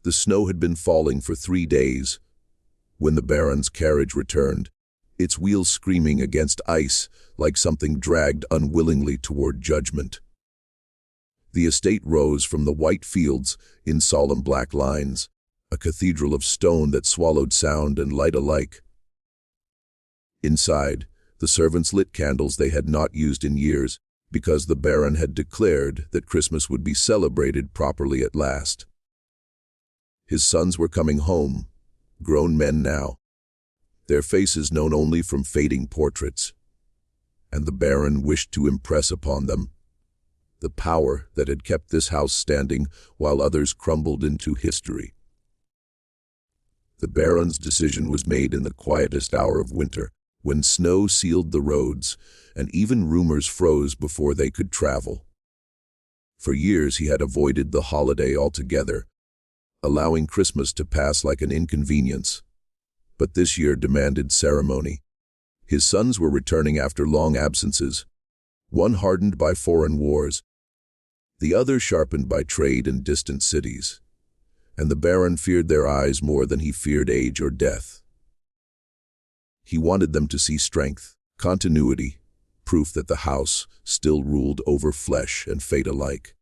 The snow had been falling for 3 days when the Baron's carriage returned, its wheels screaming against ice like something dragged unwillingly toward judgment. The estate rose from the white fields in solemn black lines, a cathedral of stone that swallowed sound and light alike. Inside, the servants lit candles they had not used in years, because the Baron had declared that Christmas would be celebrated properly at last. His sons were coming home, grown men now, their faces known only from fading portraits, and the Baron wished to impress upon them the power that had kept this house standing while others crumbled into history. The Baron's decision was made in the quietest hour of winter, when snow sealed the roads and even rumors froze before they could travel. For years he had avoided the holiday altogether, allowing Christmas to pass like an inconvenience. But this year demanded ceremony. His sons were returning after long absences, one hardened by foreign wars, the other sharpened by trade in distant cities, and the Baron feared their eyes more than he feared age or death. He wanted them to see strength, continuity, proof that the house still ruled over flesh and fate alike.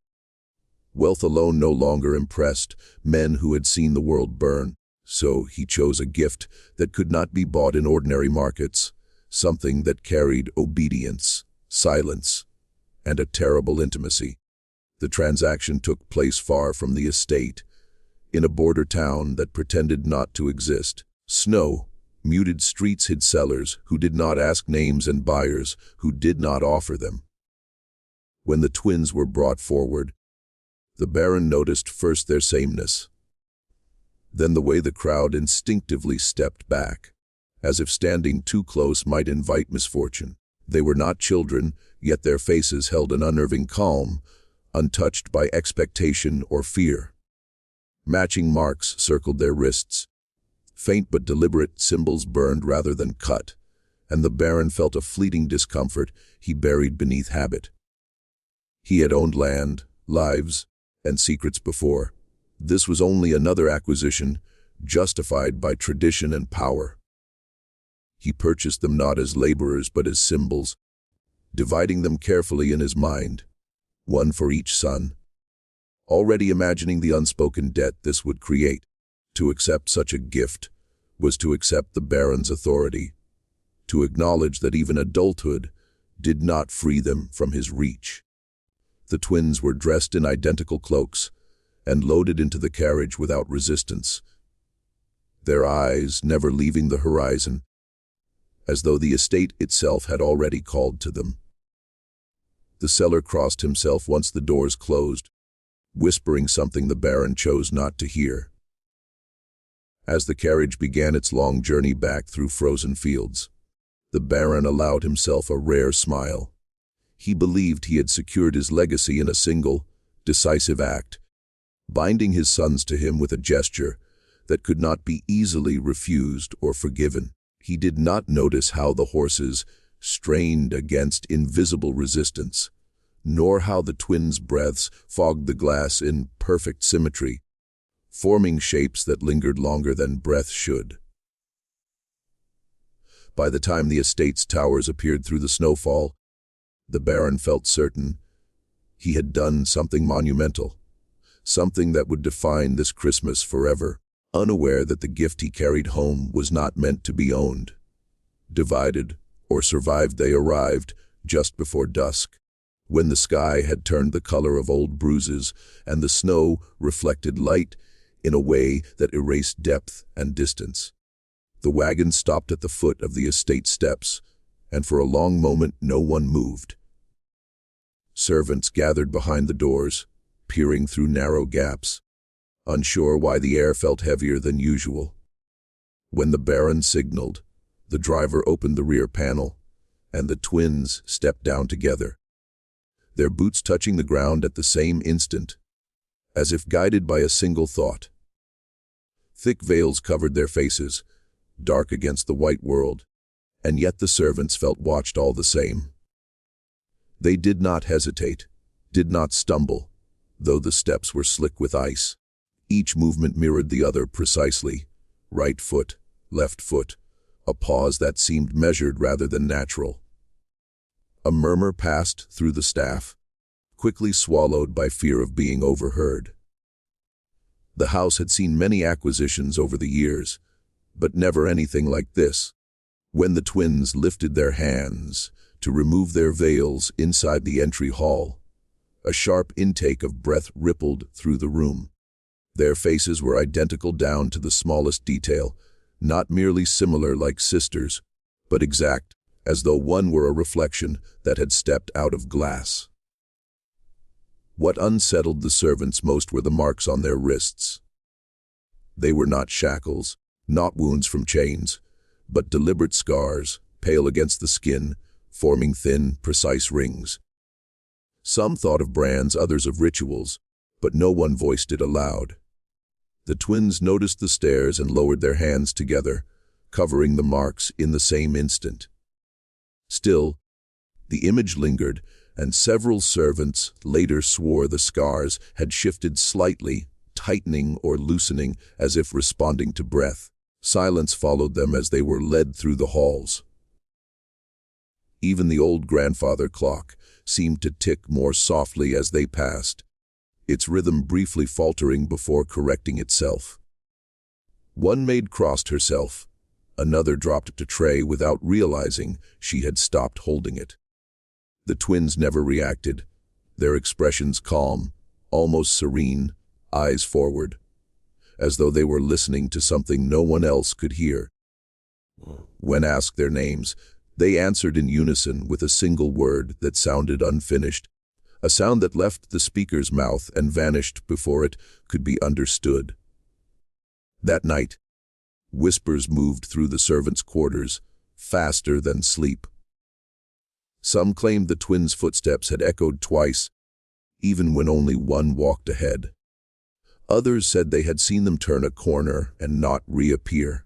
Wealth alone no longer impressed men who had seen the world burn, so he chose a gift that could not be bought in ordinary markets, something that carried obedience, silence, and a terrible intimacy. The transaction took place far from the estate, in a border town that pretended not to exist. Snow, muted streets hid sellers who did not ask names and buyers who did not offer them. When the twins were brought forward, the Baron noticed first their sameness, then the way the crowd instinctively stepped back, as if standing too close might invite misfortune. They were not children, yet their faces held an unnerving calm, untouched by expectation or fear. Matching marks circled their wrists. Faint but deliberate symbols burned rather than cut, and the Baron felt a fleeting discomfort he buried beneath habit. He had owned land, lives, and secrets before. This was only another acquisition, justified by tradition and power. He purchased them not as laborers but as symbols, dividing them carefully in his mind, one for each son. Already imagining the unspoken debt this would create. To accept such a gift was to accept the Baron's authority, to acknowledge that even adulthood did not free them from his reach. The twins were dressed in identical cloaks and loaded into the carriage without resistance, their eyes never leaving the horizon, as though the estate itself had already called to them. The seller crossed himself once the doors closed, whispering something the Baron chose not to hear. As the carriage began its long journey back through frozen fields, the Baron allowed himself a rare smile. He believed he had secured his legacy in a single, decisive act, binding his sons to him with a gesture that could not be easily refused or forgiven. He did not notice how the horses strained against invisible resistance, nor how the twins' breaths fogged the glass in perfect symmetry, forming shapes that lingered longer than breath should. By the time the estate's towers appeared through the snowfall, the Baron felt certain he had done something monumental, something that would define this Christmas forever, unaware that the gift he carried home was not meant to be owned. Divided or survived, they arrived just before dusk, when the sky had turned the color of old bruises and the snow reflected light in a way that erased depth and distance. The wagon stopped at the foot of the estate steps, and for a long moment no one moved. Servants gathered behind the doors, peering through narrow gaps, unsure why the air felt heavier than usual. When the Baron signaled, the driver opened the rear panel, and the twins stepped down together, their boots touching the ground at the same instant, as if guided by a single thought. Thick veils covered their faces, dark against the white world, and yet the servants felt watched all the same. They did not hesitate, did not stumble, though the steps were slick with ice. Each movement mirrored the other precisely. Right foot, left foot, a pause that seemed measured rather than natural. A murmur passed through the staff, quickly swallowed by fear of being overheard. The house had seen many acquisitions over the years, but never anything like this. When the twins lifted their hands to remove their veils inside the entry hall, a sharp intake of breath rippled through the room. Their faces were identical down to the smallest detail, not merely similar like sisters, but exact, as though one were a reflection that had stepped out of glass. What unsettled the servants most were the marks on their wrists. They were not shackles, not wounds from chains, but deliberate scars, pale against the skin, forming thin, precise rings. Some thought of brands, others of rituals, but no one voiced it aloud. The twins noticed the stares and lowered their hands together, covering the marks in the same instant. Still, the image lingered, and several servants later swore the scars had shifted slightly, tightening or loosening as if responding to breath. Silence followed them as they were led through the halls. Even the old grandfather clock seemed to tick more softly as they passed, its rhythm briefly faltering before correcting itself. One maid crossed herself, another dropped a tray without realizing she had stopped holding it. The twins never reacted, their expressions calm, almost serene, eyes forward, as though they were listening to something no one else could hear. When asked their names, they answered in unison with a single word that sounded unfinished, a sound that left the speaker's mouth and vanished before it could be understood. That night, whispers moved through the servants' quarters, faster than sleep. Some claimed the twins' footsteps had echoed twice, even when only one walked ahead. Others said they had seen them turn a corner and not reappear,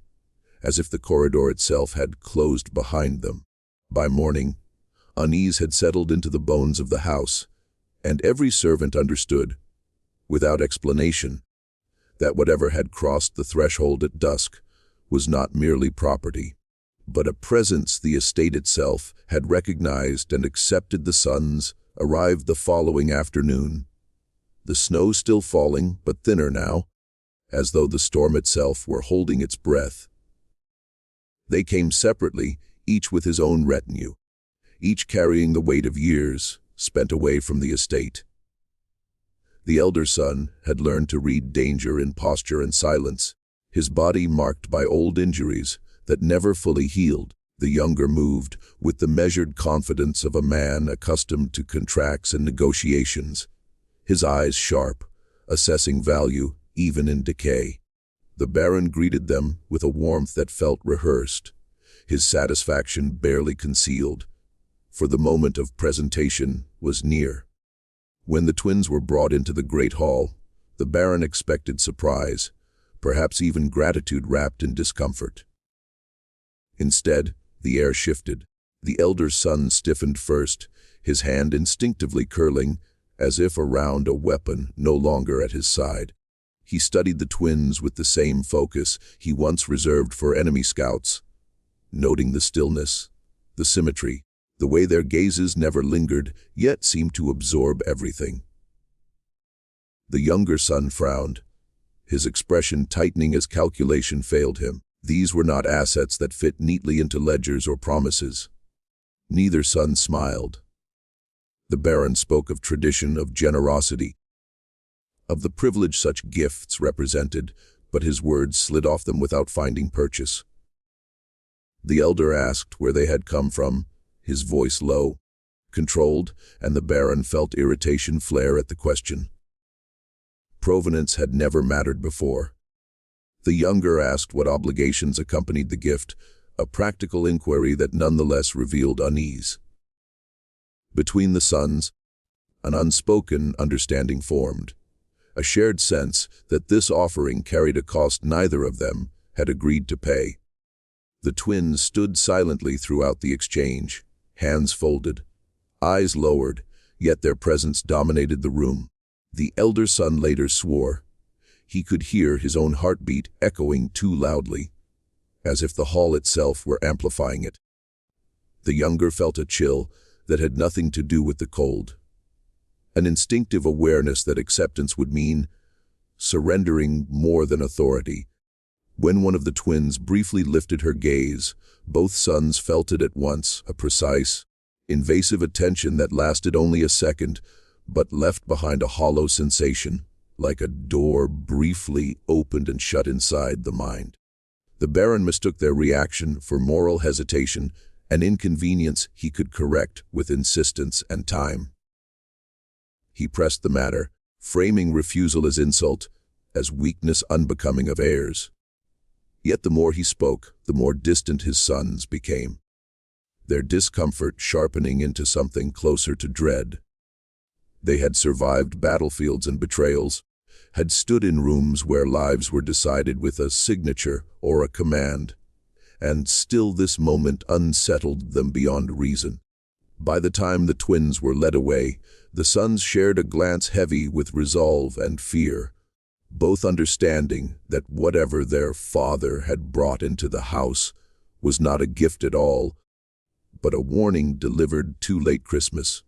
as if the corridor itself had closed behind them. By morning, unease had settled into the bones of the house, and every servant understood, without explanation, that whatever had crossed the threshold at dusk was not merely property, but a presence the estate itself had recognized and accepted. The sons arrived the following afternoon, the snow still falling but thinner now, as though the storm itself were holding its breath. They came separately, each with his own retinue, each carrying the weight of years spent away from the estate. The elder son had learned to read danger in posture and silence, his body marked by old injuries that never fully healed. The younger moved with the measured confidence of a man accustomed to contracts and negotiations, his eyes sharp, assessing value even in decay. The Baron greeted them with a warmth that felt rehearsed, his satisfaction barely concealed, for the moment of presentation was near. When the twins were brought into the great hall, the Baron expected surprise, perhaps even gratitude wrapped in discomfort. Instead, the air shifted. The elder son stiffened first, his hand instinctively curling, as if around a weapon no longer at his side. He studied the twins with the same focus he once reserved for enemy scouts, noting the stillness, the symmetry, the way their gazes never lingered, yet seemed to absorb everything. The younger son frowned, his expression tightening as calculation failed him. These were not assets that fit neatly into ledgers or promises. Neither son smiled. The Baron spoke of tradition, of generosity, of the privilege such gifts represented, but his words slid off them without finding purchase. The elder asked where they had come from, his voice low, controlled, and the Baron felt irritation flare at the question. Provenance had never mattered before. The younger asked what obligations accompanied the gift, a practical inquiry that nonetheless revealed unease. Between the sons, an unspoken understanding formed, a shared sense that this offering carried a cost neither of them had agreed to pay. The twins stood silently throughout the exchange, hands folded, eyes lowered, yet their presence dominated the room. The elder son later swore, He could hear his own heartbeat echoing too loudly, as if the hall itself were amplifying it. The younger felt a chill that had nothing to do with the cold, an instinctive awareness that acceptance would mean surrendering more than authority. When one of the twins briefly lifted her gaze, both sons felt it at once, a precise, invasive attention that lasted only a second, but left behind a hollow sensation, like a door briefly opened and shut inside the mind. The Baron mistook their reaction for moral hesitation, an inconvenience he could correct with insistence and time. He pressed the matter, framing refusal as insult, as weakness unbecoming of heirs. Yet the more he spoke, the more distant his sons became, their discomfort sharpening into something closer to dread. They had survived battlefields and betrayals, had stood in rooms where lives were decided with a signature or a command, and still this moment unsettled them beyond reason. By the time the twins were led away, the sons shared a glance heavy with resolve and fear, both understanding that whatever their father had brought into the house was not a gift at all, but a warning delivered too late. Christmas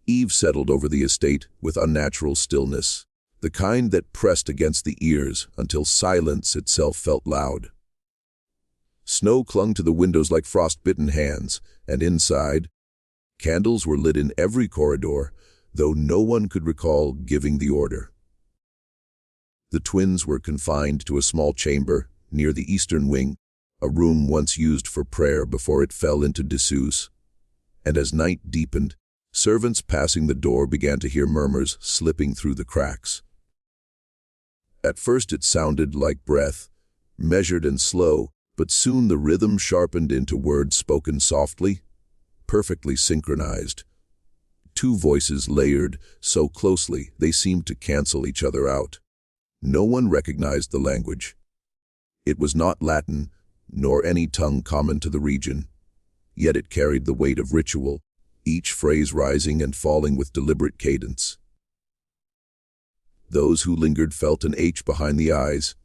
Eve settled over the estate with unnatural stillness, the kind that pressed against the ears until silence itself felt loud. Snow clung to the windows like frost-bitten hands, and inside, candles were lit in every corridor, though no one could recall giving the order. The twins were confined to a small chamber near the eastern wing, a room once used for prayer before it fell into disuse. And as night deepened, servants passing the door began to hear murmurs slipping through the cracks. At first it sounded like breath, measured and slow, but soon the rhythm sharpened into words spoken softly, perfectly synchronized. Two voices layered so closely they seemed to cancel each other out. No one recognized the language. It was not Latin, nor any tongue common to the region, yet it carried the weight of ritual, each phrase rising and falling with deliberate cadence. Those who lingered felt an ache behind the eyes,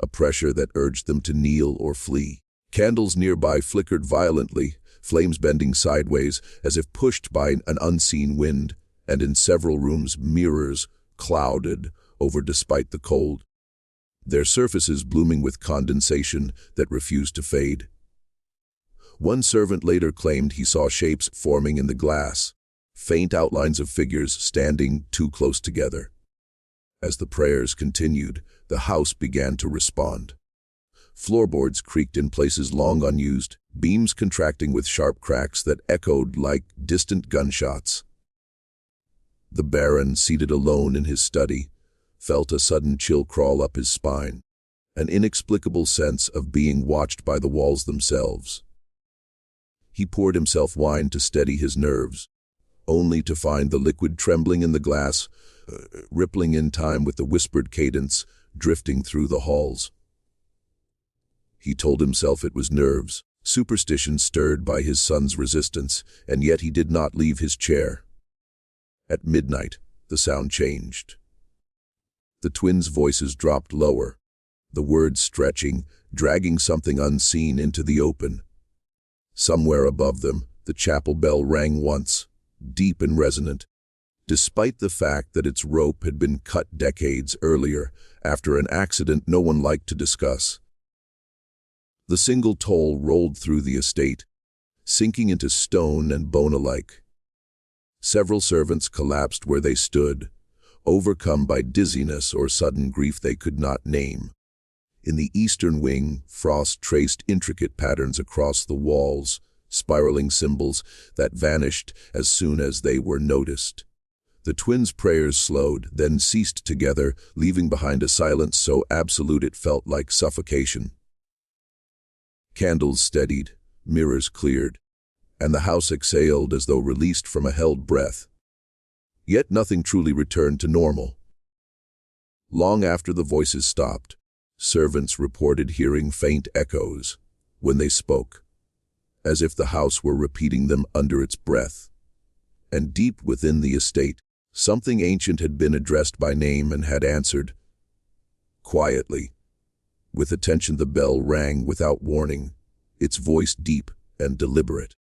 a pressure that urged them to kneel or flee. Candles nearby flickered violently, flames bending sideways as if pushed by an unseen wind, and in several rooms mirrors clouded over despite the cold, their surfaces blooming with condensation that refused to fade. One servant later claimed he saw shapes forming in the glass, faint outlines of figures standing too close together. As the prayers continued, the house began to respond. Floorboards creaked in places long unused, beams contracting with sharp cracks that echoed like distant gunshots. The Baron, seated alone in his study, felt a sudden chill crawl up his spine, an inexplicable sense of being watched by the walls themselves. He poured himself wine to steady his nerves, only to find the liquid trembling in the glass, rippling in time with the whispered cadence drifting through the halls. He told himself it was nerves, superstition stirred by his son's resistance, and yet he did not leave his chair. At midnight, the sound changed. The twins' voices dropped lower, the words stretching, dragging something unseen into the open. Somewhere above them, the chapel bell rang once, deep and resonant, despite the fact that its rope had been cut decades earlier after an accident no one liked to discuss. The single toll rolled through the estate, sinking into stone and bone alike. Several servants collapsed where they stood, overcome by dizziness or sudden grief they could not name. In the eastern wing, frost traced intricate patterns across the walls, spiraling symbols that vanished as soon as they were noticed. The twins' prayers slowed, then ceased together, leaving behind a silence so absolute it felt like suffocation. Candles steadied, mirrors cleared, and the house exhaled as though released from a held breath. Yet nothing truly returned to normal. Long after the voices stopped, servants reported hearing faint echoes when they spoke, as if the house were repeating them under its breath. And deep within the estate, something ancient had been addressed by name and had answered, Quietly, with attention, the bell rang without warning, its voice deep and deliberate,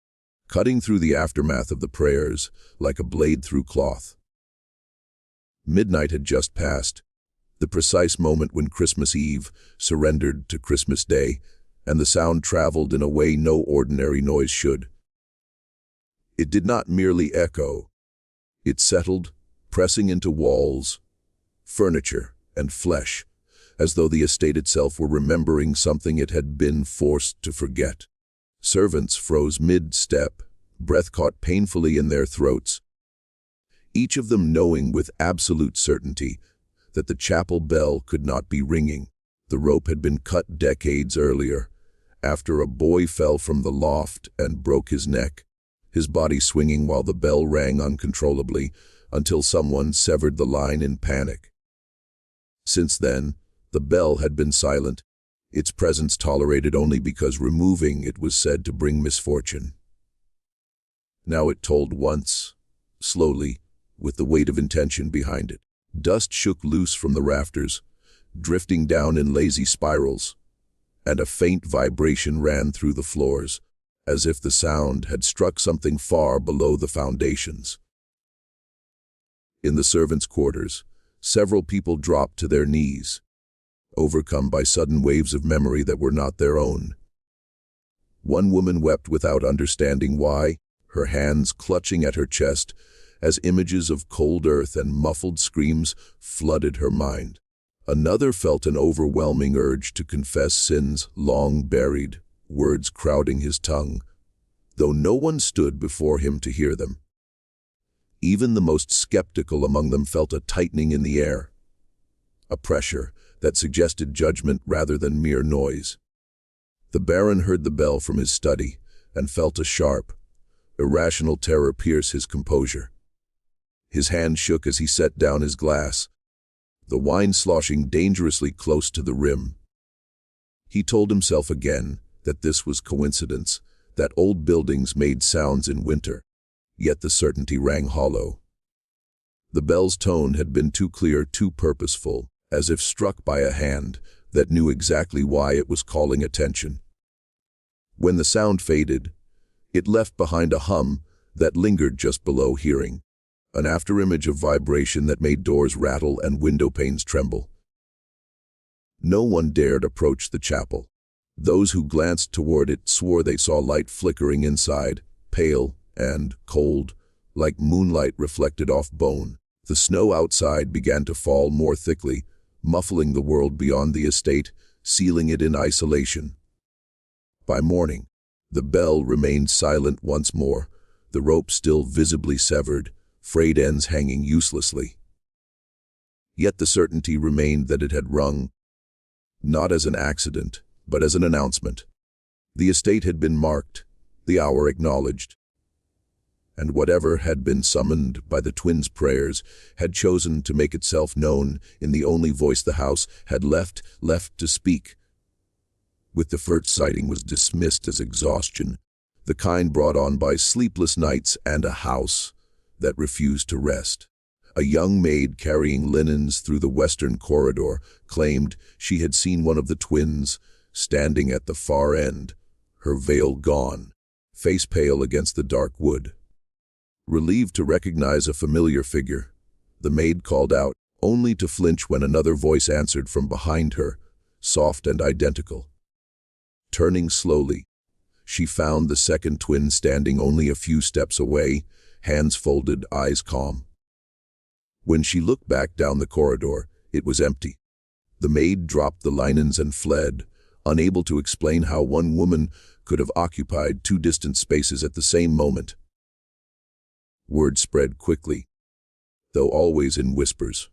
cutting through the aftermath of the prayers like a blade through cloth. Midnight had just passed, the precise moment when Christmas Eve surrendered to Christmas Day, and the sound traveled in a way no ordinary noise should. It did not merely echo. It settled, pressing into walls, furniture, and flesh, as though the estate itself were remembering something it had been forced to forget. Servants froze mid-step, breath caught painfully in their throats, each of them knowing with absolute certainty that the chapel bell could not be ringing. The rope had been cut decades earlier, after a boy fell from the loft and broke his neck, his body swinging while the bell rang uncontrollably until someone severed the line in panic. Since then, the bell had been silent, its presence tolerated only because removing it was said to bring misfortune. Now it tolled once, slowly, with the weight of intention behind it. Dust shook loose from the rafters, drifting down in lazy spirals, and a faint vibration ran through the floors, as if the sound had struck something far below the foundations. In the servants' quarters, several people dropped to their knees, overcome by sudden waves of memory that were not their own. One woman wept without understanding why, her hands clutching at her chest, as images of cold earth and muffled screams flooded her mind. Another felt an overwhelming urge to confess sins long buried, words crowding his tongue, though no one stood before him to hear them. Even the most skeptical among them felt a tightening in the air, a pressure that suggested judgment rather than mere noise. The Baron heard the bell from his study and felt a sharp, irrational terror pierce his composure. His hand shook as he set down his glass, the wine sloshing dangerously close to the rim. He told himself again that this was coincidence, that old buildings made sounds in winter, yet the certainty rang hollow. The bell's tone had been too clear, too purposeful, as if struck by a hand that knew exactly why it was calling attention. When the sound faded, it left behind a hum that lingered just below hearing, an afterimage of vibration that made doors rattle and window panes tremble. No one dared approach the chapel. Those who glanced toward it swore they saw light flickering inside, pale and cold, like moonlight reflected off bone. The snow outside began to fall more thickly, muffling the world beyond the estate, sealing it in isolation. By morning, the bell remained silent once more, the rope still visibly severed, frayed ends hanging uselessly. Yet the certainty remained that it had rung, not as an accident, but as an announcement. The estate had been marked, the hour acknowledged, and whatever had been summoned by the twins' prayers had chosen to make itself known in the only voice the house had left to speak. With the first sighting was dismissed as exhaustion, the kind brought on by sleepless nights and a house that refused to rest. A young maid carrying linens through the western corridor claimed she had seen one of the twins standing at the far end, her veil gone, face pale against the dark wood. Relieved to recognize a familiar figure, the maid called out, only to flinch when another voice answered from behind her, soft and identical. Turning slowly, she found the second twin standing only a few steps away, hands folded, eyes calm. When she looked back down the corridor, it was empty. The maid dropped the linens and fled, unable to explain how one woman could have occupied two distant spaces at the same moment. Word spread quickly, though always in whispers.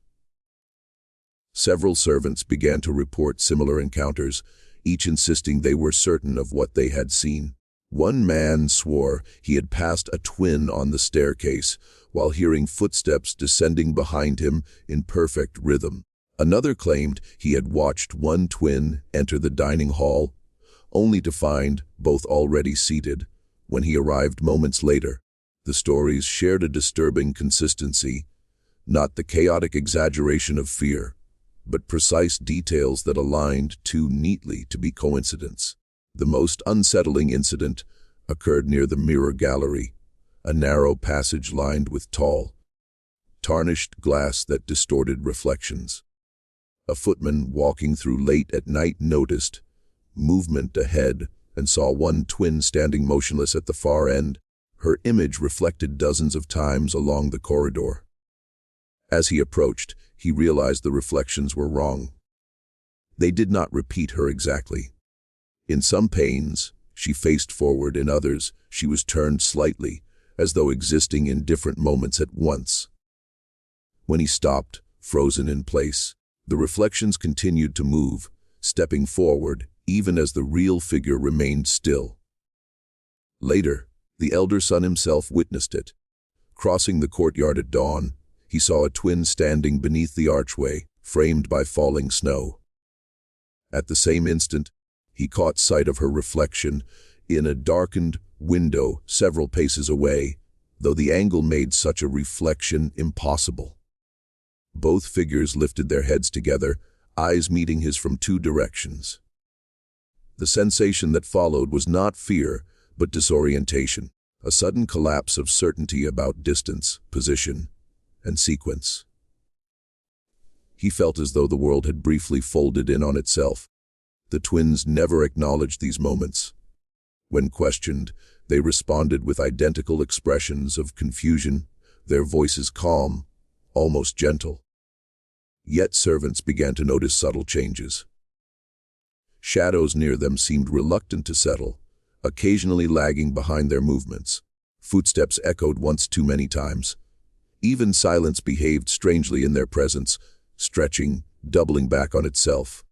Several servants began to report similar encounters, each insisting they were certain of what they had seen. One man swore he had passed a twin on the staircase while hearing footsteps descending behind him in perfect rhythm. Another claimed he had watched one twin enter the dining hall, only to find both already seated when he arrived moments later. The stories shared a disturbing consistency, not the chaotic exaggeration of fear, but precise details that aligned too neatly to be coincidence. The most unsettling incident occurred near the mirror gallery, a narrow passage lined with tall, tarnished glass that distorted reflections. A footman walking through late at night noticed movement ahead and saw one twin standing motionless at the far end, her image reflected dozens of times along the corridor. As he approached, he realized the reflections were wrong. They did not repeat her exactly. In some panes, she faced forward, in others, she was turned slightly, as though existing in different moments at once. When he stopped, frozen in place, the reflections continued to move, stepping forward even as the real figure remained still. Later, the elder son himself witnessed it. Crossing the courtyard at dawn, he saw a twin standing beneath the archway, framed by falling snow. At the same instant, he caught sight of her reflection in a darkened window several paces away, though the angle made such a reflection impossible. Both figures lifted their heads together, eyes meeting his from two directions. The sensation that followed was not fear, but disorientation, a sudden collapse of certainty about distance, position, and sequence. He felt as though the world had briefly folded in on itself. The twins never acknowledged these moments. When questioned, they responded with identical expressions of confusion, their voices calm, almost gentle. Yet servants began to notice subtle changes. Shadows near them seemed reluctant to settle, occasionally lagging behind their movements. Footsteps echoed once too many times. Even silence behaved strangely in their presence, stretching, doubling back on itself.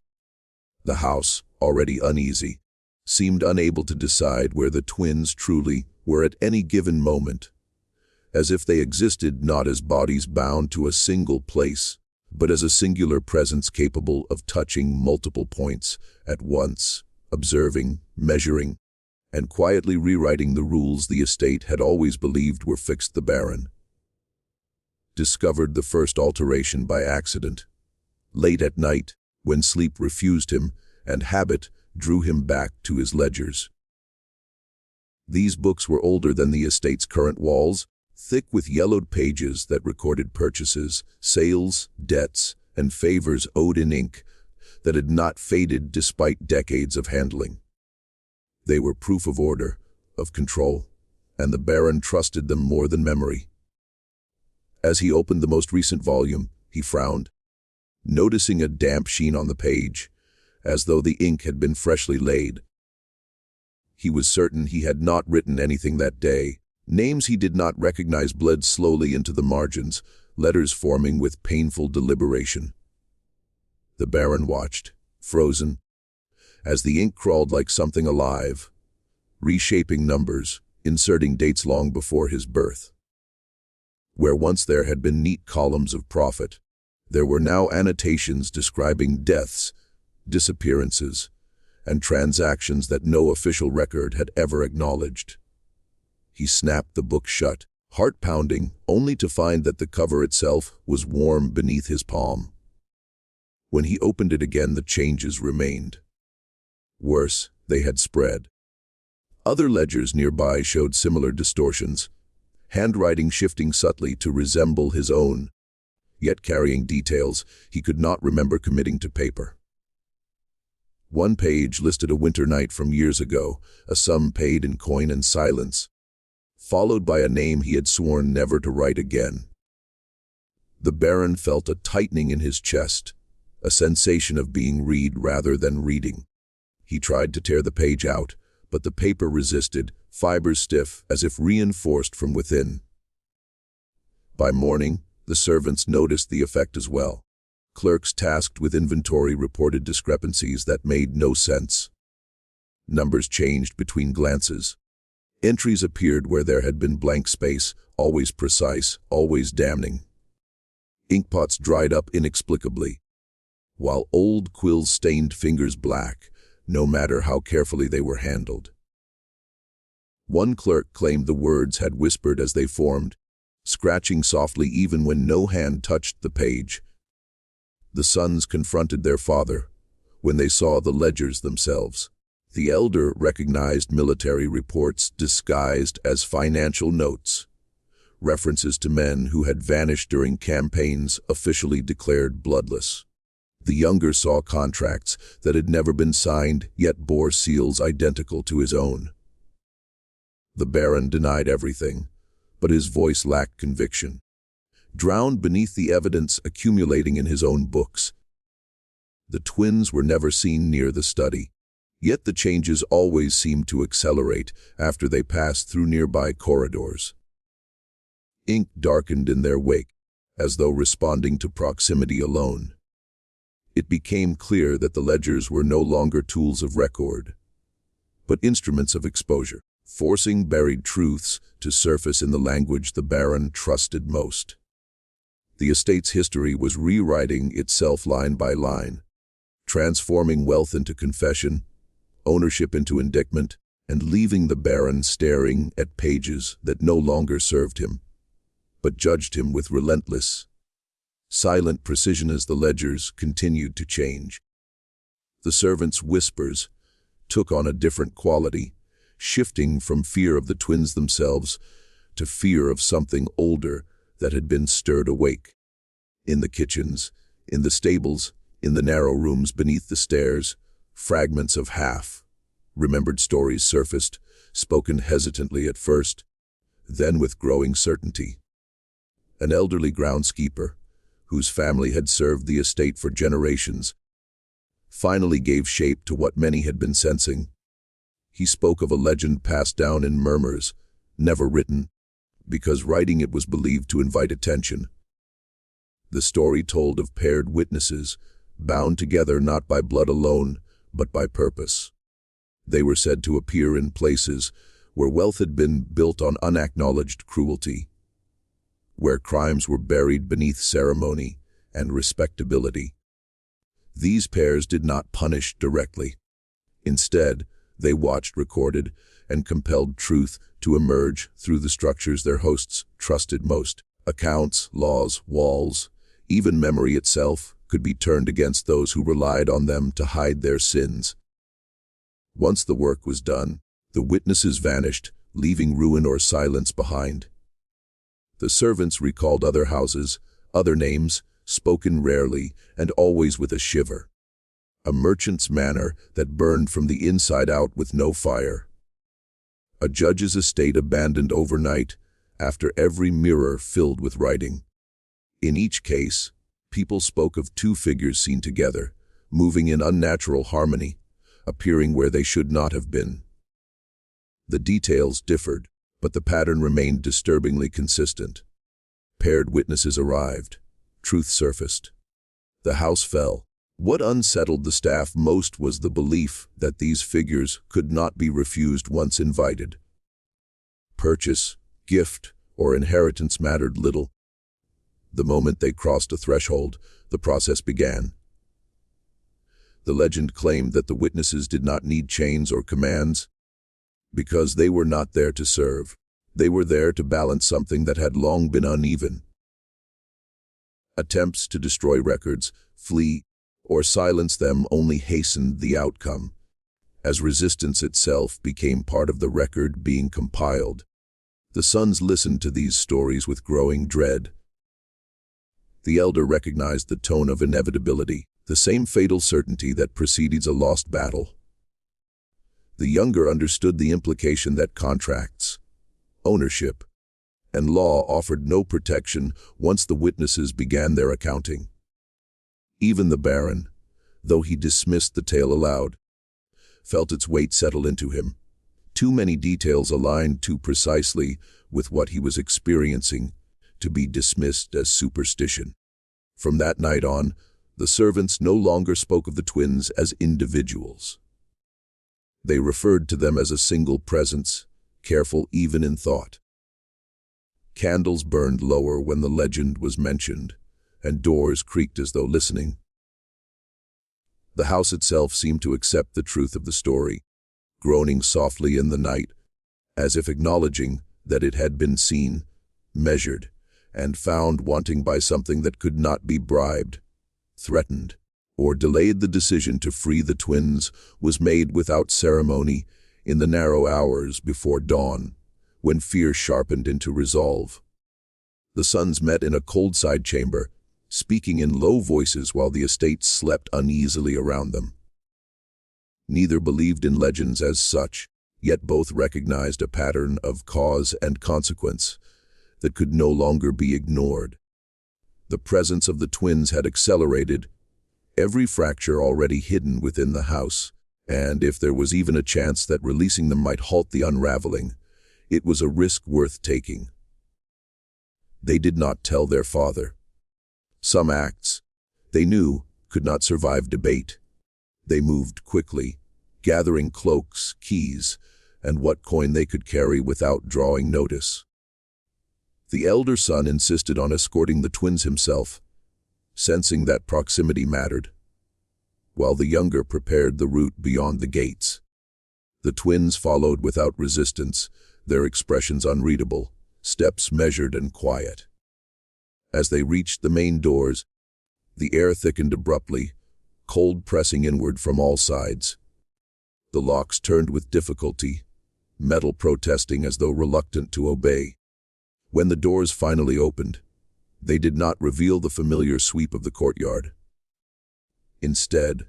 The house, already uneasy, seemed unable to decide where the twins truly were at any given moment, as if they existed not as bodies bound to a single place, but as a singular presence capable of touching multiple points at once, observing, measuring, and quietly rewriting the rules the estate had always believed were fixed. The Baron discovered the first alteration by accident. Late at night, when sleep refused him and habit drew him back to his ledgers. These books were older than the estate's current walls, thick with yellowed pages that recorded purchases, sales, debts, and favors owed in ink that had not faded despite decades of handling. They were proof of order, of control, and the Baron trusted them more than memory. As he opened the most recent volume, he frowned, noticing a damp sheen on the page, as though the ink had been freshly laid. He was certain he had not written anything that day. Names he did not recognize bled slowly into the margins, letters forming with painful deliberation. The Baron watched, frozen, as the ink crawled like something alive, reshaping numbers, inserting dates long before his birth. Where once there had been neat columns of profit, there were now annotations describing deaths, disappearances, and transactions that no official record had ever acknowledged. He snapped the book shut, heart-pounding, only to find that the cover itself was warm beneath his palm. When he opened it again, the changes remained. Worse, they had spread. Other ledgers nearby showed similar distortions, handwriting shifting subtly to resemble his own, yet carrying details he could not remember committing to paper. One page listed a winter night from years ago, a sum paid in coin and silence, followed by a name he had sworn never to write again. The Baron felt a tightening in his chest, a sensation of being read rather than reading. He tried to tear the page out, but the paper resisted, fibers stiff, as if reinforced from within. By morning, the servants noticed the effect as well. Clerks tasked with inventory reported discrepancies that made no sense. Numbers changed between glances. Entries appeared where there had been blank space, always precise, always damning. Inkpots dried up inexplicably, while old quills stained fingers black, no matter how carefully they were handled. One clerk claimed the words had whispered as they formed, scratching softly even when no hand touched the page. The sons confronted their father when they saw the ledgers themselves. The elder recognized military reports disguised as financial notes, references to men who had vanished during campaigns officially declared bloodless. The younger saw contracts that had never been signed yet bore seals identical to his own. The Baron denied everything, but his voice lacked conviction. Drowned beneath the evidence accumulating in his own books. The twins were never seen near the study, yet the changes always seemed to accelerate after they passed through nearby corridors. Ink darkened in their wake, as though responding to proximity alone. It became clear that the ledgers were no longer tools of record, but instruments of exposure, forcing buried truths to surface in the language the Baron trusted most. The estate's history was rewriting itself line by line, transforming wealth into confession, ownership into indictment, and leaving the Baron staring at pages that no longer served him, but judged him with relentless, silent precision as the ledgers continued to change. The servants' whispers took on a different quality, shifting from fear of the twins themselves to fear of something older that had been stirred awake. In the kitchens, in the stables, in the narrow rooms beneath the stairs, fragments of half-remembered stories surfaced, spoken hesitantly at first, then with growing certainty. An elderly groundskeeper, whose family had served the estate for generations, finally gave shape to what many had been sensing. He spoke of a legend passed down in murmurs, never written, because writing it was believed to invite attention. The story told of paired witnesses, bound together not by blood alone, but by purpose. They were said to appear in places where wealth had been built on unacknowledged cruelty, where crimes were buried beneath ceremony and respectability. These pairs did not punish directly. Instead, they watched, recorded, and compelled truth to emerge through the structures their hosts trusted most. Accounts, laws, walls, even memory itself could be turned against those who relied on them to hide their sins. Once the work was done, the witnesses vanished, leaving ruin or silence behind. The servants recalled other houses, other names, spoken rarely and always with a shiver. A merchant's manor that burned from the inside out with no fire. A judge's estate abandoned overnight, after every mirror filled with writing. In each case, people spoke of two figures seen together, moving in unnatural harmony, appearing where they should not have been. The details differed, but the pattern remained disturbingly consistent. Paired witnesses arrived. Truth surfaced. The house fell. What unsettled the staff most was the belief that these figures could not be refused once invited. Purchase, gift, or inheritance mattered little. The moment they crossed a threshold, the process began. The legend claimed that the witnesses did not need chains or commands, because they were not there to serve. They were there to balance something that had long been uneven. Attempts to destroy records, flee, or silence them only hastened the outcome, as resistance itself became part of the record being compiled. The sons listened to these stories with growing dread. The elder recognized the tone of inevitability, the same fatal certainty that precedes a lost battle. The younger understood the implication that contracts, ownership, and law offered no protection once the witnesses began their accounting. Even the Baron, though he dismissed the tale aloud, felt its weight settle into him. Too many details aligned too precisely with what he was experiencing to be dismissed as superstition. From that night on, the servants no longer spoke of the twins as individuals. They referred to them as a single presence, careful even in thought. Candles burned lower when the legend was mentioned, and doors creaked as though listening. The house itself seemed to accept the truth of the story, groaning softly in the night, as if acknowledging that it had been seen, measured, and found wanting by something that could not be bribed. threatened, or delayed the decision to free the twins was made without ceremony in the narrow hours before dawn, when fear sharpened into resolve. The sons met in a cold side chamber, speaking in low voices while the estate slept uneasily around them. Neither believed in legends as such, yet both recognized a pattern of cause and consequence that could no longer be ignored. The presence of the twins had accelerated every fracture already hidden within the house, and if there was even a chance that releasing them might halt the unraveling, it was a risk worth taking. They did not tell their father. Some acts, they knew, could not survive debate. They moved quickly, gathering cloaks, keys, and what coin they could carry without drawing notice. The elder son insisted on escorting the twins himself, sensing that proximity mattered, while the younger prepared the route beyond the gates. The twins followed without resistance, their expressions unreadable, steps measured and quiet. As they reached the main doors, the air thickened abruptly, cold pressing inward from all sides. The locks turned with difficulty, metal protesting as though reluctant to obey. When the doors finally opened, they did not reveal the familiar sweep of the courtyard. Instead,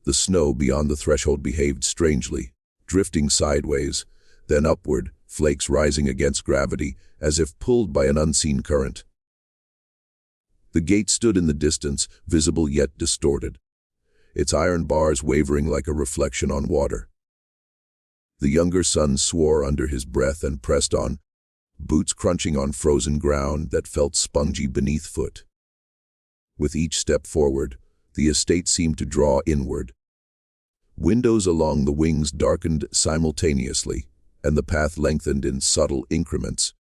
the snow beyond the threshold behaved strangely, drifting sideways, then upward, flakes rising against gravity as if pulled by an unseen current. The gate stood in the distance, visible yet distorted, its iron bars wavering like a reflection on water. The younger son swore under his breath and pressed on, boots crunching on frozen ground that felt spongy beneath foot. With each step forward, the estate seemed to draw inward. Windows along the wings darkened simultaneously, and the path lengthened in subtle increments,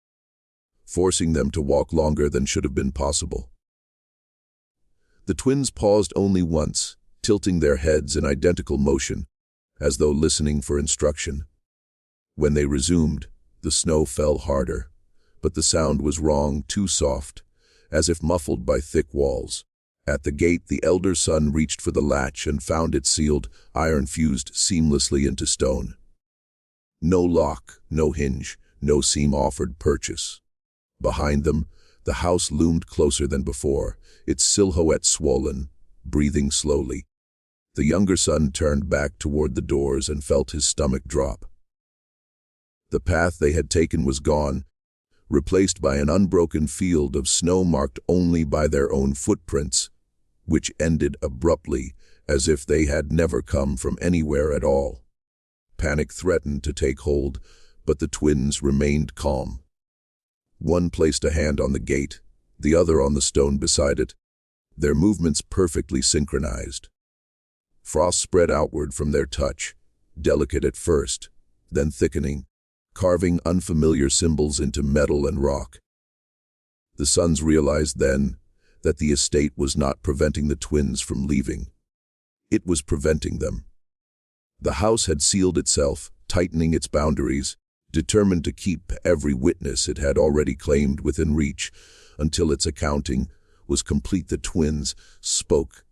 forcing them to walk longer than should have been possible. The twins paused only once, tilting their heads in identical motion, as though listening for instruction. When they resumed, the snow fell harder, but the sound was wrong, too soft, as if muffled by thick walls. At the gate, the elder son reached for the latch and found it sealed, iron fused seamlessly into stone. No lock, no hinge, no seam offered purchase. Behind them, the house loomed closer than before, its silhouette swollen, breathing slowly. The younger son turned back toward the doors and felt his stomach drop. The path they had taken was gone, replaced by an unbroken field of snow marked only by their own footprints, which ended abruptly as if they had never come from anywhere at all. Panic threatened to take hold, but the twins remained calm. One placed a hand on the gate, the other on the stone beside it, their movements perfectly synchronized. Frost spread outward from their touch, delicate at first, then thickening, carving unfamiliar symbols into metal and rock. The sons realized then that the estate was not preventing the twins from leaving. It was preventing them. The house had sealed itself, tightening its boundaries, determined to keep every witness it had already claimed within reach, until its accounting was complete. The twins spoke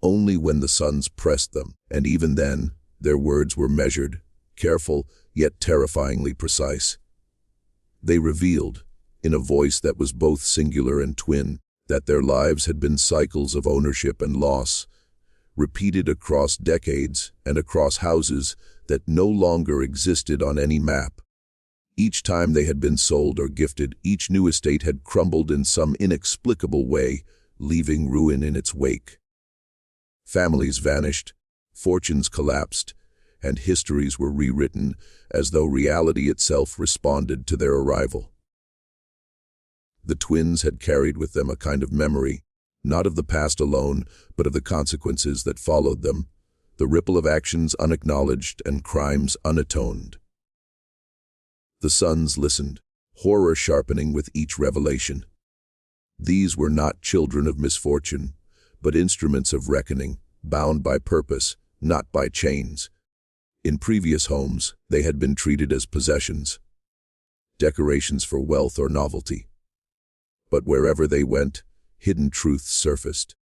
only when the sons pressed them, and even then, their words were measured, careful, yet terrifyingly precise. They revealed, in a voice that was both singular and twin, that their lives had been cycles of ownership and loss, repeated across decades and across houses that no longer existed on any map. Each time they had been sold or gifted, each new estate had crumbled in some inexplicable way, leaving ruin in its wake. Families vanished, fortunes collapsed, and histories were rewritten as though reality itself responded to their arrival. The twins had carried with them a kind of memory, not of the past alone, but of the consequences that followed them, the ripple of actions unacknowledged and crimes unatoned. The sons listened, horror sharpening with each revelation. These were not children of misfortune, but instruments of reckoning, bound by purpose, not by chains. In previous homes, they had been treated as possessions, decorations for wealth or novelty. But wherever they went, hidden truths surfaced.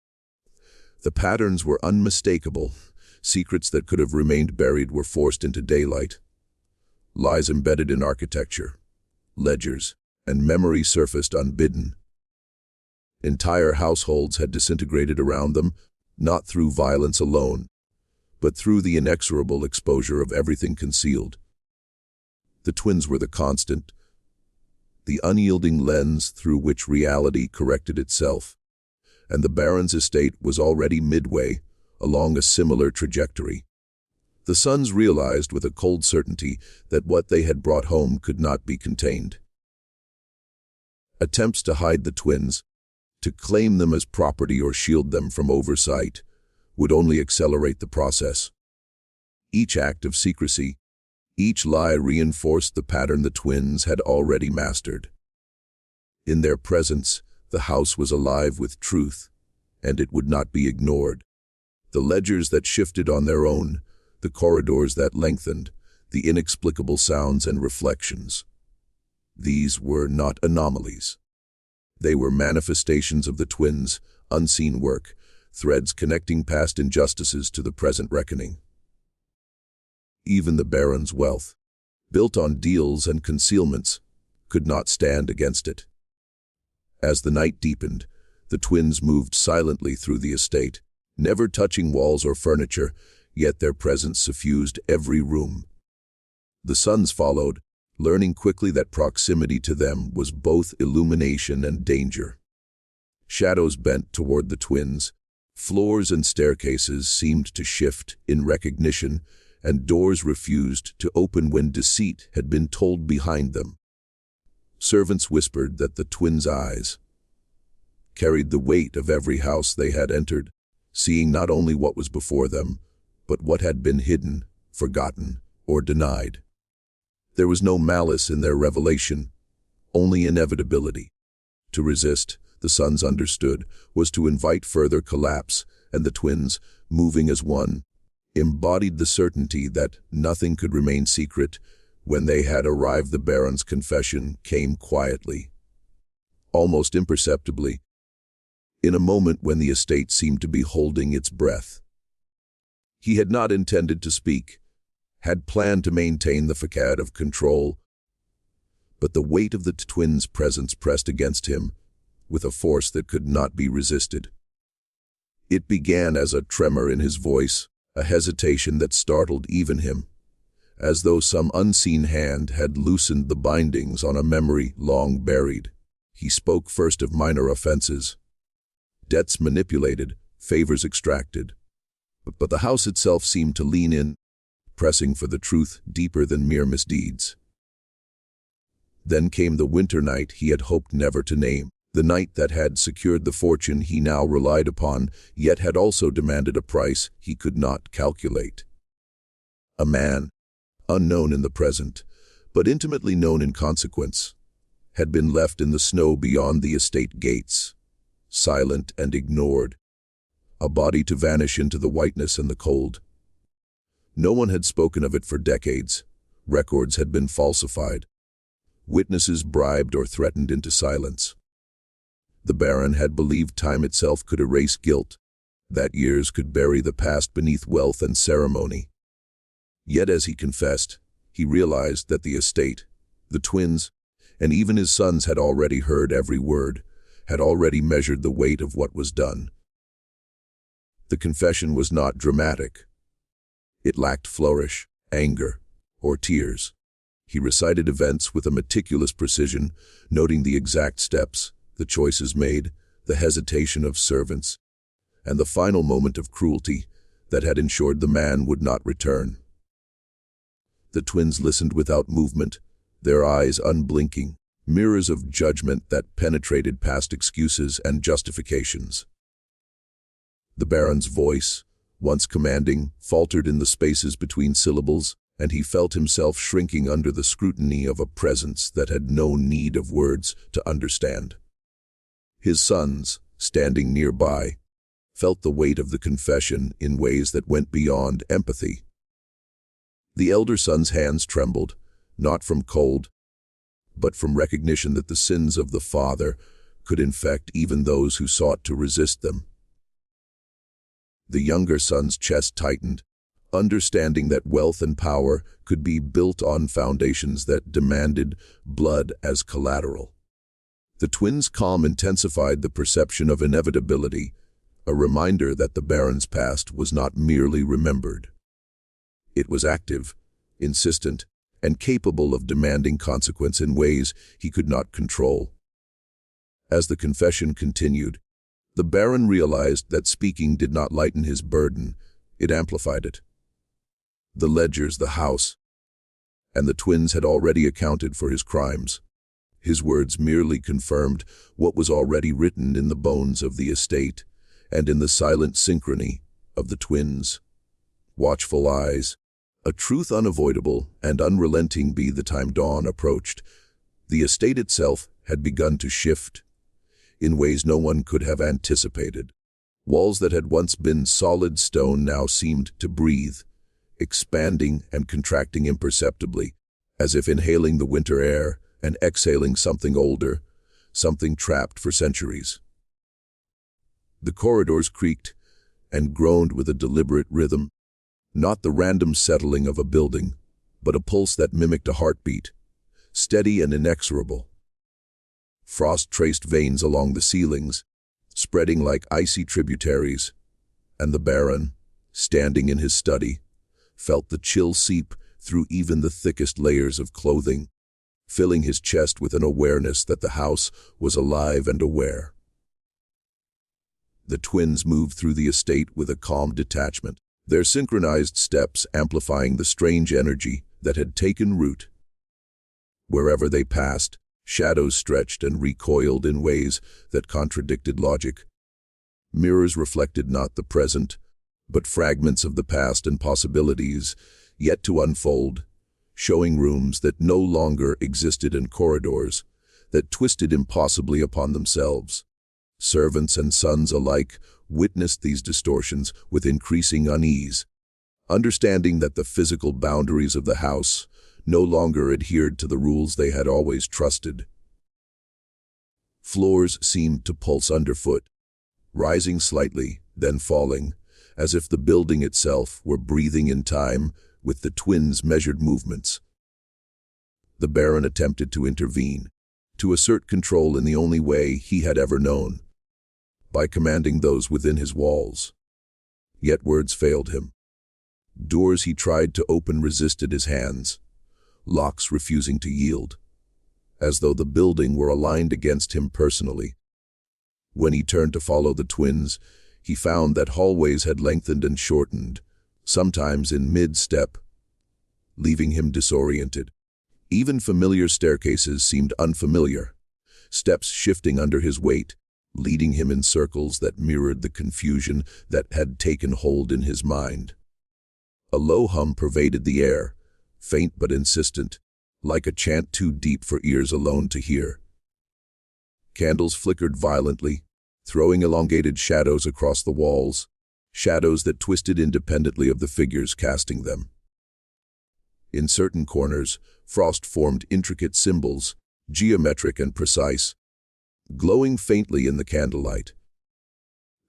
The patterns were unmistakable. Secrets that could have remained buried were forced into daylight. Lies embedded in architecture, ledgers, and memory surfaced unbidden. Entire households had disintegrated around them, not through violence alone, but through the inexorable exposure of everything concealed. The twins were the constant, the unyielding lens through which reality corrected itself, and the Baron's estate was already midway along a similar trajectory. The sons realized with a cold certainty that what they had brought home could not be contained. Attempts to hide the twins, to claim them as property or shield them from oversight, would only accelerate the process. Each act of secrecy, each lie reinforced the pattern the twins had already mastered. In their presence, the house was alive with truth, and it would not be ignored. The ledgers that shifted on their own, the corridors that lengthened, the inexplicable sounds and reflections. These were not anomalies. They were manifestations of the twins' unseen work, threads connecting past injustices to the present reckoning. Even the Baron's wealth, built on deals and concealments, could not stand against it. As the night deepened, the twins moved silently through the estate, never touching walls or furniture, yet their presence suffused every room. The sons followed, learning quickly that proximity to them was both illumination and danger. Shadows bent toward the twins, floors and staircases seemed to shift in recognition, and doors refused to open when deceit had been told behind them. Servants whispered that the twins' eyes carried the weight of every house they had entered, seeing not only what was before them, but what had been hidden, forgotten, or denied. There was no malice in their revelation, only inevitability. To resist, the sons understood, was to invite further collapse, and the twins, moving as one, embodied the certainty that nothing could remain secret. When they had arrived, the Baron's confession came quietly, almost imperceptibly, in a moment when the estate seemed to be holding its breath. He had not intended to speak, had planned to maintain the facade of control, but the weight of the twins' presence pressed against him with a force that could not be resisted. It began as a tremor in his voice, a hesitation that startled even him, as though some unseen hand had loosened the bindings on a memory long buried. He spoke first of minor offenses, debts manipulated, favors extracted, but the house itself seemed to lean in, pressing for the truth deeper than mere misdeeds. Then came the winter night he had hoped never to name, the night that had secured the fortune he now relied upon, yet had also demanded a price he could not calculate. A man, unknown in the present, but intimately known in consequence, had been left in the snow beyond the estate gates, silent and ignored, a body to vanish into the whiteness and the cold. No one had spoken of it for decades. Records had been falsified, witnesses bribed or threatened into silence. The Baron had believed time itself could erase guilt, that years could bury the past beneath wealth and ceremony. Yet as he confessed, he realized that the estate, the twins, and even his sons had already heard every word, had already measured the weight of what was done. The confession was not dramatic. It lacked flourish, anger, or tears. He recited events with a meticulous precision, noting the exact steps, the choices made, the hesitation of servants, and the final moment of cruelty that had ensured the man would not return. The twins listened without movement, their eyes unblinking, mirrors of judgment that penetrated past excuses and justifications. The Baron's voice, once commanding, faltered in the spaces between syllables, and he felt himself shrinking under the scrutiny of a presence that had no need of words to understand. His sons, standing nearby, felt the weight of the confession in ways that went beyond empathy. The elder son's hands trembled, not from cold, but from recognition that the sins of the father could infect even those who sought to resist them. The younger son's chest tightened, understanding that wealth and power could be built on foundations that demanded blood as collateral. The twins' calm intensified the perception of inevitability, a reminder that the Baron's past was not merely remembered. It was active, insistent, and capable of demanding consequence in ways he could not control. As the confession continued, the Baron realized that speaking did not lighten his burden, it amplified it. The ledgers, the house, and the twins had already accounted for his crimes. His words merely confirmed what was already written in the bones of the estate and in the silent synchrony of the twins. Watchful eyes, a truth unavoidable and unrelenting be the time dawn approached. The estate itself had begun to shift in ways no one could have anticipated. Walls that had once been solid stone now seemed to breathe, expanding and contracting imperceptibly, as if inhaling the winter air and exhaling something older, something trapped for centuries. The corridors creaked and groaned with a deliberate rhythm, not the random settling of a building, but a pulse that mimicked a heartbeat, steady and inexorable. Frost traced veins along the ceilings, spreading like icy tributaries, and the Baron, standing in his study, felt the chill seep through even the thickest layers of clothing, filling his chest with an awareness that the house was alive and aware. The twins moved through the estate with a calm detachment, their synchronized steps amplifying the strange energy that had taken root. Wherever they passed, shadows stretched and recoiled in ways that contradicted logic. Mirrors reflected not the present, but fragments of the past and possibilities yet to unfold, showing rooms that no longer existed and corridors that twisted impossibly upon themselves. Servants and sons alike witnessed these distortions with increasing unease, understanding that the physical boundaries of the house no longer adhered to the rules they had always trusted. Floors seemed to pulse underfoot, rising slightly, then falling, as if the building itself were breathing in time with the twins' measured movements. The Baron attempted to intervene, to assert control in the only way he had ever known, by commanding those within his walls. Yet words failed him. Doors he tried to open resisted his hands, locks refusing to yield, as though the building were aligned against him personally. When he turned to follow the twins, he found that hallways had lengthened and shortened, sometimes in mid-step, leaving him disoriented. Even familiar staircases seemed unfamiliar, steps shifting under his weight, leading him in circles that mirrored the confusion that had taken hold in his mind. A low hum pervaded the air, faint but insistent, like a chant too deep for ears alone to hear. Candles flickered violently, throwing elongated shadows across the walls, shadows that twisted independently of the figures casting them. In certain corners, frost formed intricate symbols, geometric and precise, glowing faintly in the candlelight.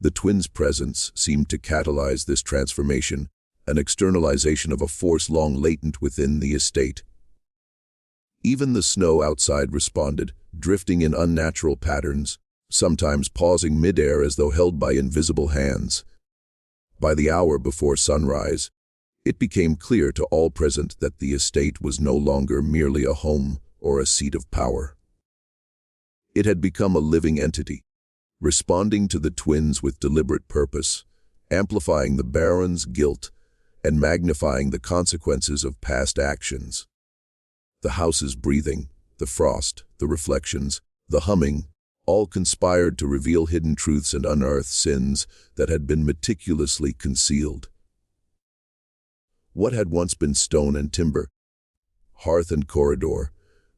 The twins' presence seemed to catalyze this transformation, an externalization of a force long latent within the estate. Even the snow outside responded, drifting in unnatural patterns, sometimes pausing mid-air as though held by invisible hands. By the hour before sunrise, it became clear to all present that the estate was no longer merely a home or a seat of power. It had become a living entity, responding to the twins with deliberate purpose, amplifying the Baron's guilt and magnifying the consequences of past actions. The house's breathing, the frost, the reflections, the humming, all conspired to reveal hidden truths and unearth sins that had been meticulously concealed. What had once been stone and timber, hearth and corridor,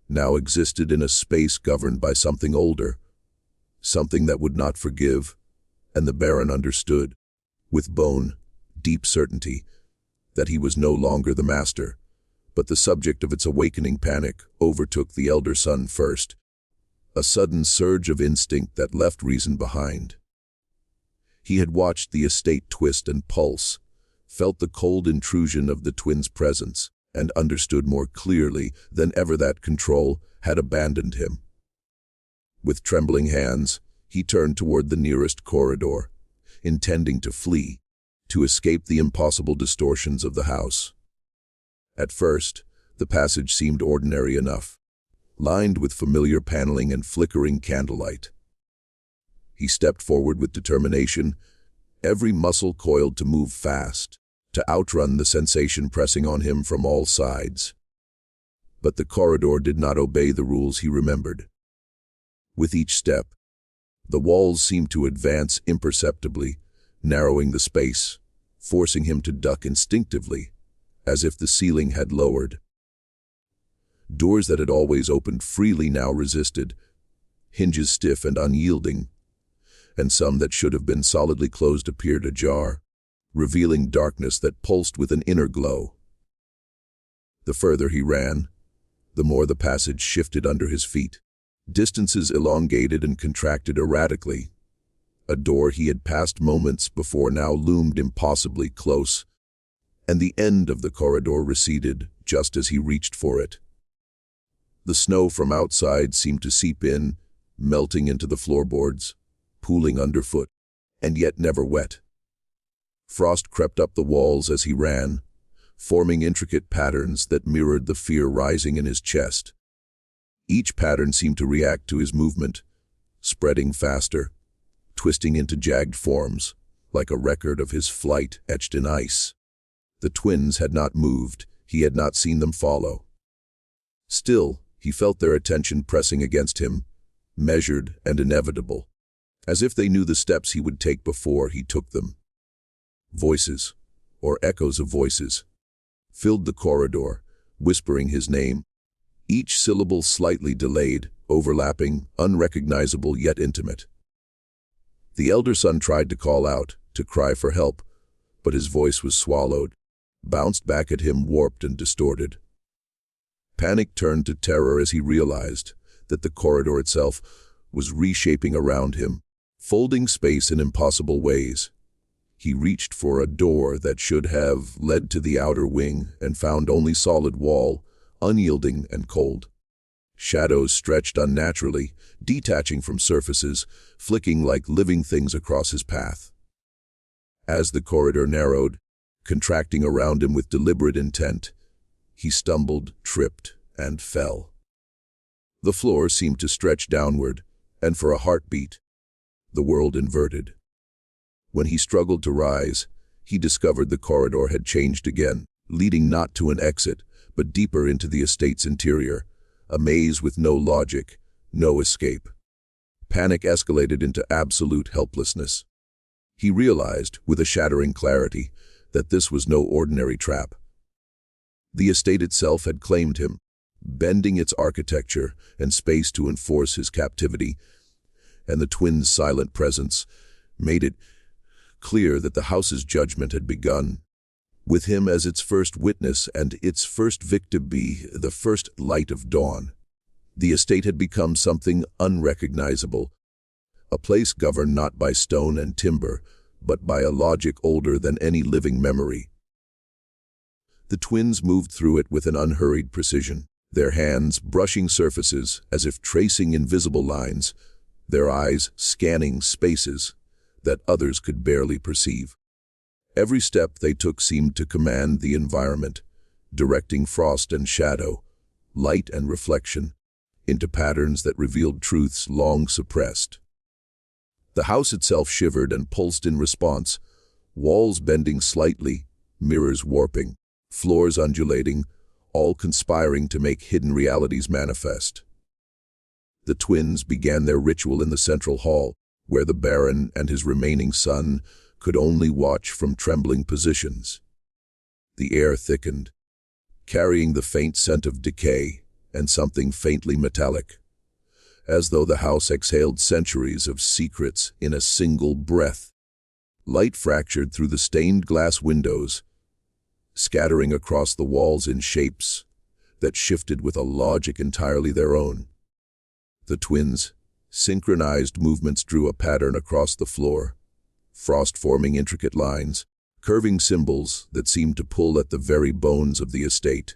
now existed in a space governed by something older, something that would not forgive, and the Baron understood, with bone, deep certainty, that he was no longer the master, but the subject of its awakening panic overtook the elder son first, a sudden surge of instinct that left reason behind. He had watched the estate twist and pulse, felt the cold intrusion of the twins' presence, and understood more clearly than ever that control had abandoned him. With trembling hands, he turned toward the nearest corridor, intending to flee, to escape the impossible distortions of the house. At first, the passage seemed ordinary enough, lined with familiar paneling and flickering candlelight. He stepped forward with determination, every muscle coiled to move fast, to outrun the sensation pressing on him from all sides. But the corridor did not obey the rules he remembered. With each step, the walls seemed to advance imperceptibly, narrowing the space, forcing him to duck instinctively, as if the ceiling had lowered. Doors that had always opened freely now resisted, hinges stiff and unyielding, and some that should have been solidly closed appeared ajar, revealing darkness that pulsed with an inner glow. The further he ran, the more the passage shifted under his feet. Distances elongated and contracted erratically. A door he had passed moments before now loomed impossibly close, and the end of the corridor receded just as he reached for it. The snow from outside seemed to seep in, melting into the floorboards, pooling underfoot, and yet never wet. Frost crept up the walls as he ran, forming intricate patterns that mirrored the fear rising in his chest. Each pattern seemed to react to his movement, spreading faster, twisting into jagged forms, like a record of his flight etched in ice. The twins had not moved, he had not seen them follow. Still, he felt their attention pressing against him, measured and inevitable, as if they knew the steps he would take before he took them. Voices, or echoes of voices, filled the corridor, whispering his name, each syllable slightly delayed, overlapping, unrecognizable yet intimate. The elder son tried to call out, to cry for help, but his voice was swallowed, bounced back at him warped and distorted. Panic turned to terror as he realized that the corridor itself was reshaping around him, folding space in impossible ways. He reached for a door that should have led to the outer wing and found only solid wall, unyielding and cold. Shadows stretched unnaturally, detaching from surfaces, flicking like living things across his path. As the corridor narrowed, contracting around him with deliberate intent, he stumbled, tripped, and fell. The floor seemed to stretch downward, and for a heartbeat, the world inverted. When he struggled to rise, he discovered the corridor had changed again, leading not to an exit, but deeper into the estate's interior, a maze with no logic, no escape. Panic escalated into absolute helplessness. He realized, with a shattering clarity, that this was no ordinary trap. The estate itself had claimed him, bending its architecture and space to enforce his captivity, and the twins' silent presence made it clear that the house's judgment had begun. With him as its first witness and its first victim be the first light of dawn. The estate had become something unrecognizable, a place governed not by stone and timber, but by a logic older than any living memory. The twins moved through it with an unhurried precision, their hands brushing surfaces as if tracing invisible lines, their eyes scanning spaces that others could barely perceive. Every step they took seemed to command the environment, directing frost and shadow, light and reflection, into patterns that revealed truths long suppressed. The house itself shivered and pulsed in response, walls bending slightly, mirrors warping, floors undulating, all conspiring to make hidden realities manifest. The twins began their ritual in the central hall, where the Baron and his remaining son could only watch from trembling positions. The air thickened, carrying the faint scent of decay and something faintly metallic, as though the house exhaled centuries of secrets in a single breath. Light fractured through the stained glass windows, scattering across the walls in shapes that shifted with a logic entirely their own. The twins' synchronized movements drew a pattern across the floor, frost forming intricate lines, curving symbols that seemed to pull at the very bones of the estate.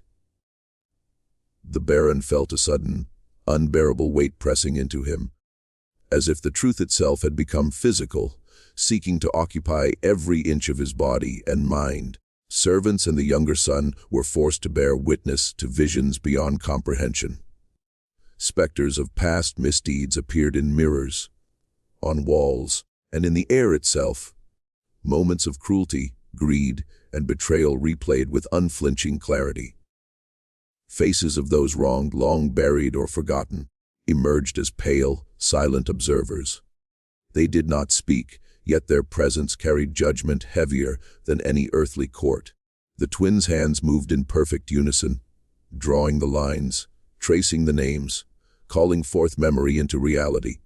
The Baron felt a sudden, unbearable weight pressing into him, as if the truth itself had become physical, seeking to occupy every inch of his body and mind. Servants and the younger son were forced to bear witness to visions beyond comprehension. Specters of past misdeeds appeared in mirrors, on walls, and in the air itself. Moments of cruelty, greed, and betrayal replayed with unflinching clarity. Faces of those wronged, long buried or forgotten, emerged as pale, silent observers. They did not speak, yet their presence carried judgment heavier than any earthly court. The twins' hands moved in perfect unison, drawing the lines, tracing the names, calling forth memory into reality.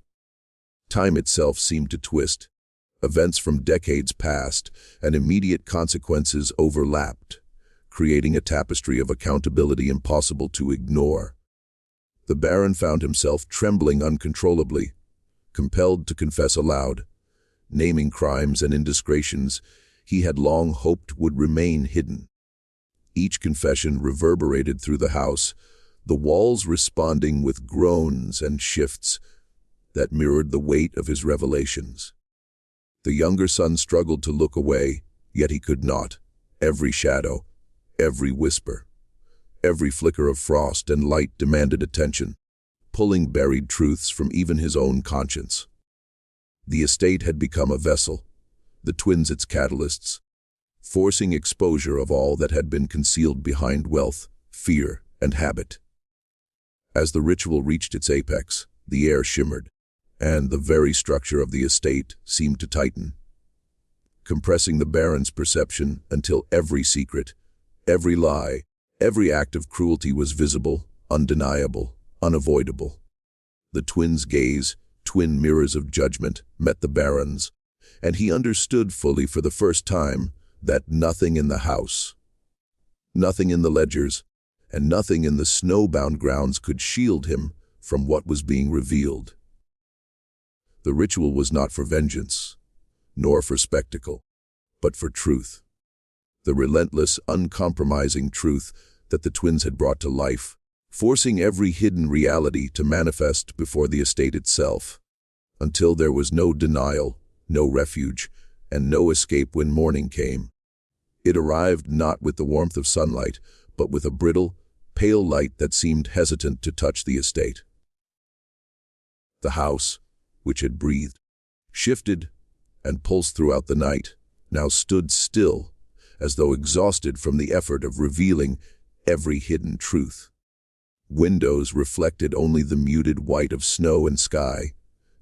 Time itself seemed to twist. Events from decades past and immediate consequences overlapped, creating a tapestry of accountability impossible to ignore. The Baron found himself trembling uncontrollably, compelled to confess aloud, naming crimes and indiscretions he had long hoped would remain hidden. Each confession reverberated through the house, the walls responding with groans and shifts that mirrored the weight of his revelations. The younger son struggled to look away, yet he could not. Every shadow, every whisper, every flicker of frost and light demanded attention, pulling buried truths from even his own conscience. The estate had become a vessel, the twins its catalysts, forcing exposure of all that had been concealed behind wealth, fear, and habit. As the ritual reached its apex, the air shimmered, and the very structure of the estate seemed to tighten, compressing the Baron's perception until every secret, every lie, every act of cruelty was visible, undeniable, unavoidable. The twins' gaze, twin mirrors of judgment, met the Baron's, and he understood fully for the first time that nothing in the house, nothing in the ledgers, and nothing in the snow-bound grounds could shield him from what was being revealed. The ritual was not for vengeance, nor for spectacle, but for truth. The relentless, uncompromising truth that the twins had brought to life, forcing every hidden reality to manifest before the estate itself, until there was no denial, no refuge, and no escape when morning came. It arrived not with the warmth of sunlight, but with a brittle, pale light that seemed hesitant to touch the estate. The house, which had breathed, shifted, and pulsed throughout the night, now stood still, as though exhausted from the effort of revealing every hidden truth. Windows reflected only the muted white of snow and sky.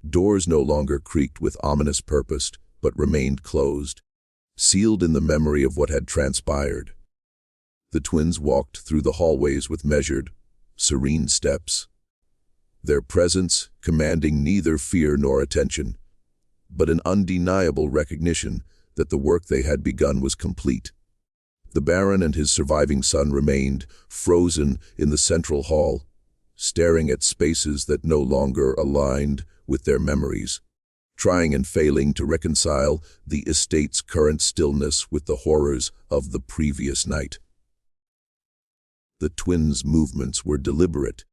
Doors no longer creaked with ominous purpose, but remained closed, sealed in the memory of what had transpired. The twins walked through the hallways with measured, serene steps, their presence commanding neither fear nor attention, but an undeniable recognition that the work they had begun was complete. The Baron and his surviving son remained frozen in the central hall, staring at spaces that no longer aligned with their memories, trying and failing to reconcile the estate's current stillness with the horrors of the previous night. The twins' movements were deliberate,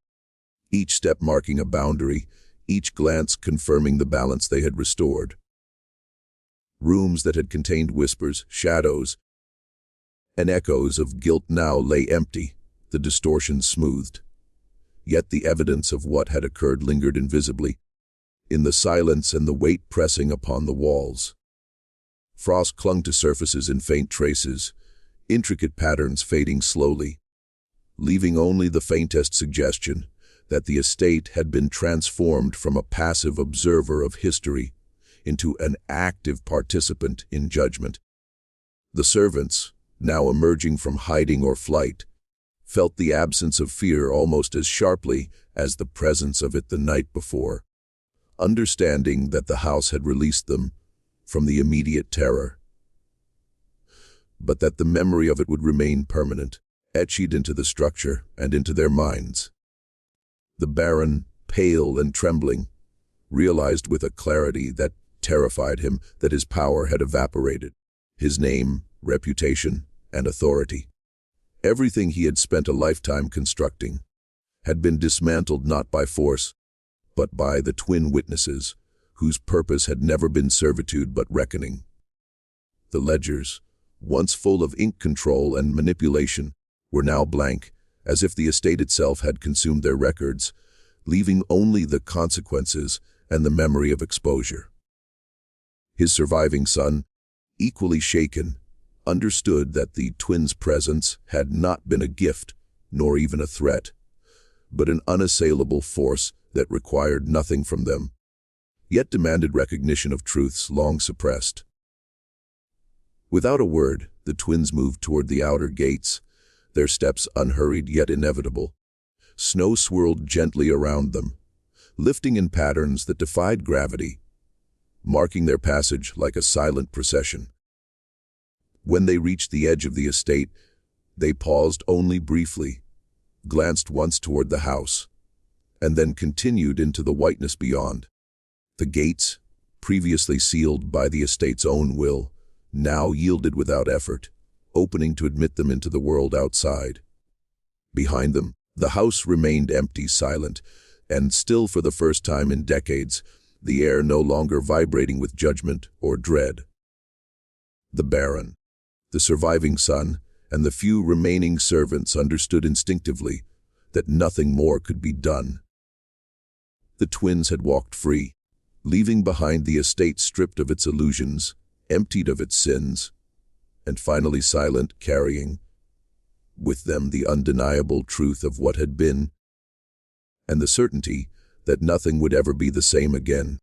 each step marking a boundary, each glance confirming the balance they had restored. Rooms that had contained whispers, shadows, and echoes of guilt now lay empty, the distortion smoothed. Yet the evidence of what had occurred lingered invisibly, in the silence and the weight pressing upon the walls. Frost clung to surfaces in faint traces, intricate patterns fading slowly, leaving only the faintest suggestion that the estate had been transformed from a passive observer of history into an active participant in judgment. The servants, now emerging from hiding or flight, felt the absence of fear almost as sharply as the presence of it the night before, understanding that the house had released them from the immediate terror, but that the memory of it would remain permanent, etched into the structure and into their minds. The Baron, pale and trembling, realized with a clarity that terrified him that his power had evaporated. His name, reputation, and authority, everything he had spent a lifetime constructing, had been dismantled not by force, but by the twin witnesses, whose purpose had never been servitude but reckoning. The ledgers, once full of ink control and manipulation, were now blank, as if the estate itself had consumed their records, leaving only the consequences and the memory of exposure. His surviving son, equally shaken, understood that the twins' presence had not been a gift, nor even a threat, but an unassailable force that required nothing from them, yet demanded recognition of truths long suppressed. Without a word, the twins moved toward the outer gates, their steps unhurried yet inevitable. Snow swirled gently around them, lifting in patterns that defied gravity, marking their passage like a silent procession. When they reached the edge of the estate, they paused only briefly, glanced once toward the house, and then continued into the whiteness beyond. The gates, previously sealed by the estate's own will, now yielded without effort, opening to admit them into the world outside. Behind them, the house remained empty, silent, and still for the first time in decades, the air no longer vibrating with judgment or dread. The Baron, the surviving son, and the few remaining servants understood instinctively that nothing more could be done. The twins had walked free, leaving behind the estate stripped of its illusions, emptied of its sins, and finally silent, carrying with them the undeniable truth of what had been, and the certainty that nothing would ever be the same again.